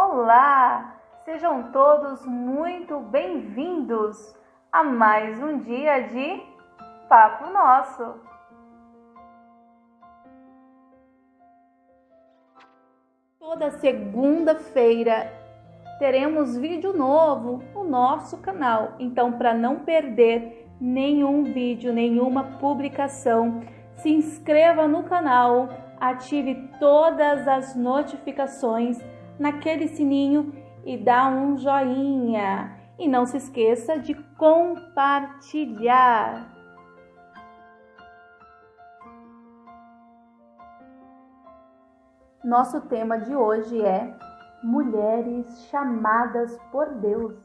Olá! Sejam todos muito bem-vindos a mais um dia de Papo Nosso. Toda segunda-feira teremos vídeo novo no nosso canal, então para não perder nenhum vídeo, nenhuma publicação, se inscreva no canal, ative todas as notificações naquele sininho e dá um joinha. E não se esqueça de compartilhar. Nosso tema de hoje é mulheres chamadas por Deus.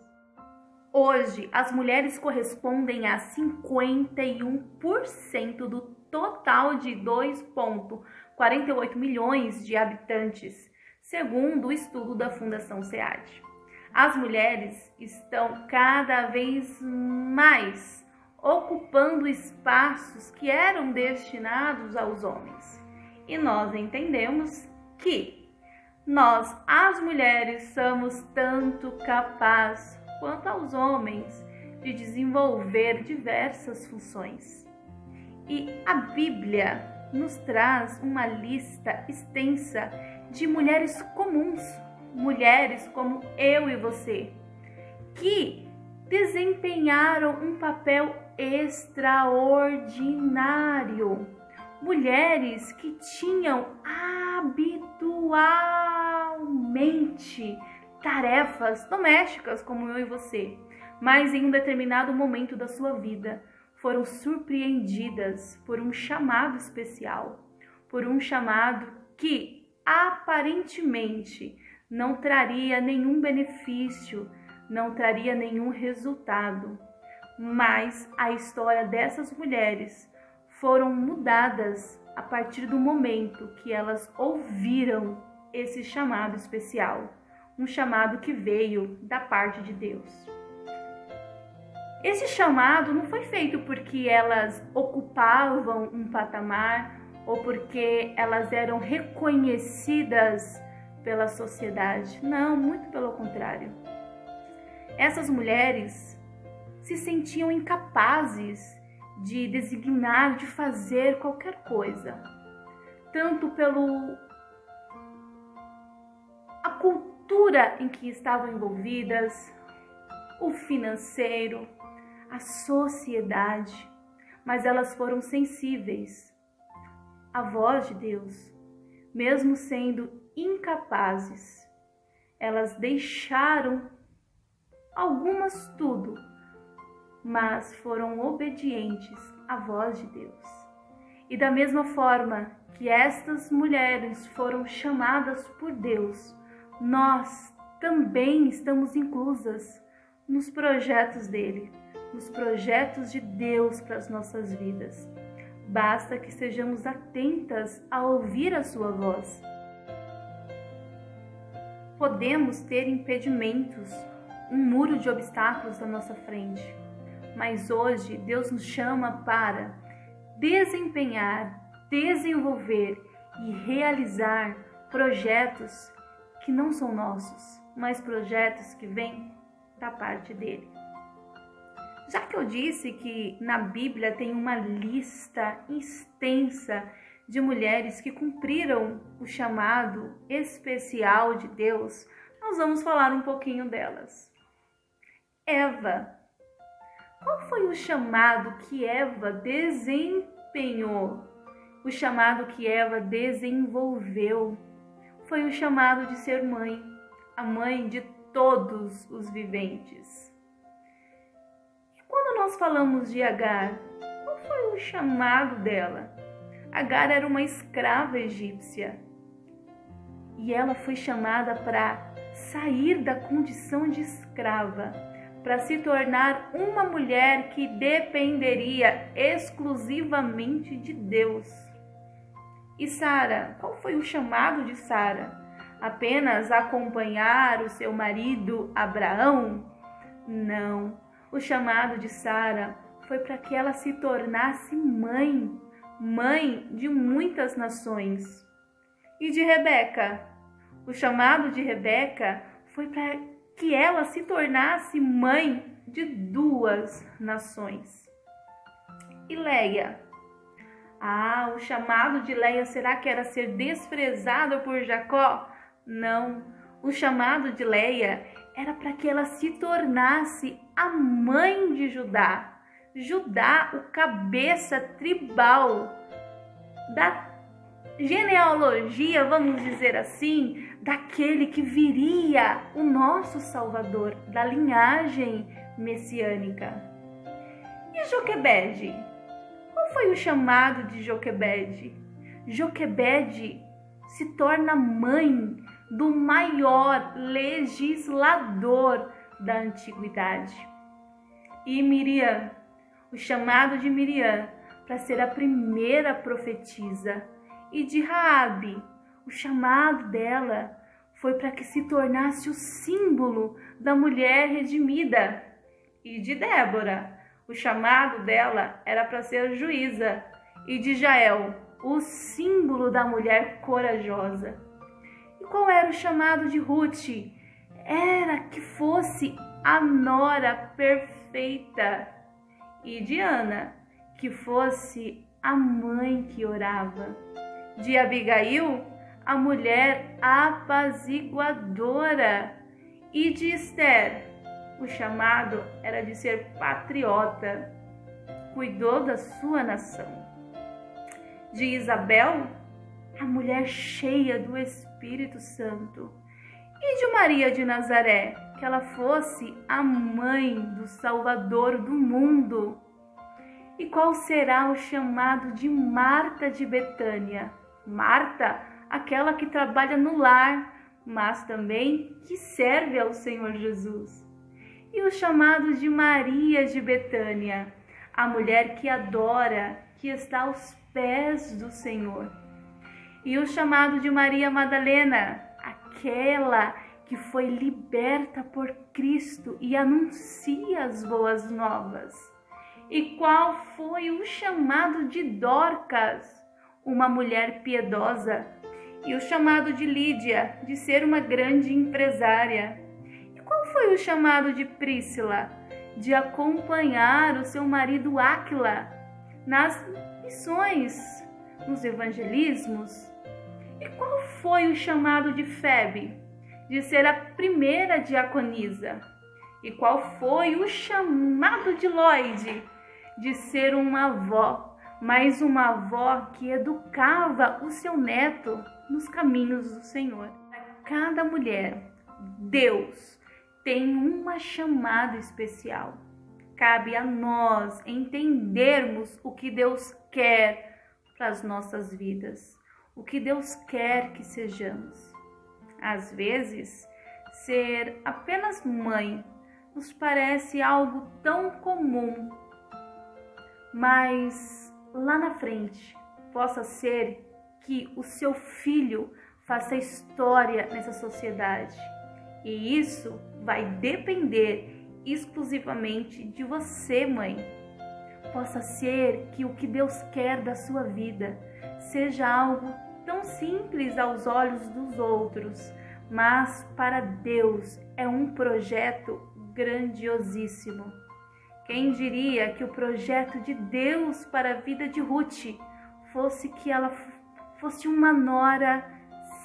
Hoje, as mulheres correspondem a 51% do total de 2,48 milhões de habitantes, segundo o estudo da Fundação SEAD. As mulheres estão cada vez mais ocupando espaços que eram destinados aos homens. E nós entendemos que nós, as mulheres, somos tanto capazes quanto aos homens de desenvolver diversas funções. E a Bíblia nos traz uma lista extensa de mulheres comuns, mulheres como eu e você, que desempenharam um papel extraordinário. Mulheres que tinham habitualmente tarefas domésticas como eu e você, mas em um determinado momento da sua vida foram surpreendidas por um chamado especial, por um chamado que aparentemente não traria nenhum benefício, não traria nenhum resultado, mas a história dessas mulheres foram mudadas a partir do momento que elas ouviram esse chamado especial, um chamado que veio da parte de Deus. Esse chamado não foi feito porque elas ocupavam um patamar ou porque elas eram reconhecidas pela sociedade. Não, muito pelo contrário. Essas mulheres se sentiam incapazes de designar, de fazer qualquer coisa, tanto pelo a cultura em que estavam envolvidas, o financeiro, a sociedade, mas elas foram sensíveis à voz de Deus, mesmo sendo incapazes. Elas deixaram algumas tudo, mas foram obedientes à voz de Deus. E da mesma forma que estas mulheres foram chamadas por Deus, nós também estamos inclusas nos projetos dele, nos projetos de Deus para as nossas vidas. Basta que sejamos atentas a ouvir a sua voz. Podemos ter impedimentos, um muro de obstáculos à nossa frente, mas hoje Deus nos chama para desempenhar, desenvolver e realizar projetos que não são nossos, mas projetos que vêm da parte dele. Já que eu disse que na Bíblia tem uma lista extensa de mulheres que cumpriram o chamado especial de Deus, nós vamos falar um pouquinho delas. Eva. Qual foi o chamado que Eva desempenhou? O chamado que Eva desenvolveu foi o chamado de ser mãe, a mãe de todos os viventes. E quando nós falamos de Agar, qual foi o chamado dela? Agar era uma escrava egípcia e ela foi chamada para sair da condição de escrava, para se tornar uma mulher que dependeria exclusivamente de Deus. E Sara, qual foi o chamado de Sara? Apenas acompanhar o seu marido Abraão? Não. O chamado de Sara foi para que ela se tornasse mãe de muitas nações. E de Rebeca? O chamado de Rebeca foi para que ela se tornasse mãe de 2 nações. E Leia? O chamado de Leia, será que era ser desprezada por Jacó? Não, o chamado de Leia era para que ela se tornasse a mãe de Judá. Judá, o cabeça tribal da genealogia, vamos dizer assim, daquele que viria o nosso Salvador, da linhagem messiânica. E Joquebede? Qual foi o chamado de Joquebede? Joquebede se torna mãe do maior legislador da antiguidade. E Miriam, o chamado de Miriam para ser a primeira profetisa. E de Raabe, o chamado dela foi para que se tornasse o símbolo da mulher redimida. E de Débora, o chamado dela era para ser juíza. E de Jael, o símbolo da mulher corajosa. E qual era o chamado de Ruth? Era que fosse a nora perfeita. E de Ana, que fosse a mãe que orava. De Abigail, a mulher apaziguadora. E de Esther, o chamado era de ser patriota, cuidou da sua nação. De Isabel, a mulher cheia do Espírito Santo. E de Maria de Nazaré, que ela fosse a mãe do Salvador do mundo. E qual será o chamado de Marta de Betânia? Marta, aquela que trabalha no lar, mas também que serve ao Senhor Jesus. E o chamado de Maria de Betânia, a mulher que adora, que está aos pés do Senhor. E o chamado de Maria Madalena, aquela que foi liberta por Cristo e anuncia as boas novas. E qual foi o chamado de Dorcas, uma mulher piedosa? E o chamado de Lídia, de ser uma grande empresária? E qual foi o chamado de Príscila? De acompanhar o seu marido Áquila nas missões, nos evangelismos? E qual foi o chamado de Febe? De ser a primeira diaconisa? E qual foi o chamado de Lloyd? De ser uma avó, mas uma avó que educava o seu neto nos caminhos do Senhor. Para cada mulher, Deus tem uma chamada especial. Cabe a nós entendermos o que Deus quer para as nossas vidas, o que Deus quer que sejamos. Às vezes, ser apenas mãe nos parece algo tão comum, mas lá na frente possa ser que o seu filho faça história nessa sociedade. E isso vai depender exclusivamente de você, mãe. Possa ser que o que Deus quer da sua vida seja algo tão simples aos olhos dos outros, mas para Deus é um projeto grandiosíssimo. Quem diria que o projeto de Deus para a vida de Ruth fosse que ela fosse uma nora,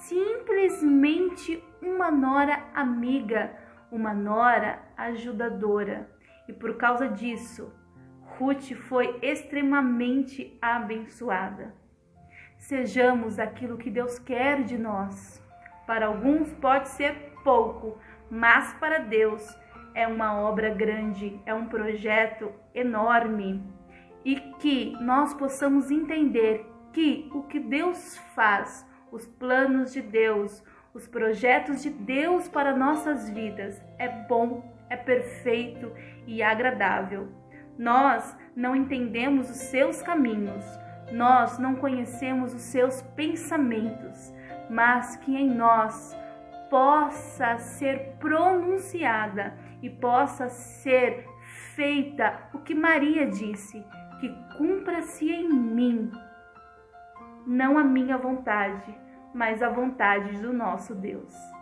simplesmente uma nora amiga, uma nora ajudadora. E por causa disso, Ruth foi extremamente abençoada. Sejamos aquilo que Deus quer de nós. Para alguns pode ser pouco, mas para Deus é uma obra grande, é um projeto enorme. E que nós possamos entender que o que Deus faz, os planos de Deus, os projetos de Deus para nossas vidas é bom, é perfeito e agradável. Nós não entendemos os seus caminhos, nós não conhecemos os seus pensamentos, mas que em nós possa ser pronunciada e possa ser feita o que Maria disse, que cumpra-se em mim, não a minha vontade, mas a vontade do nosso Deus.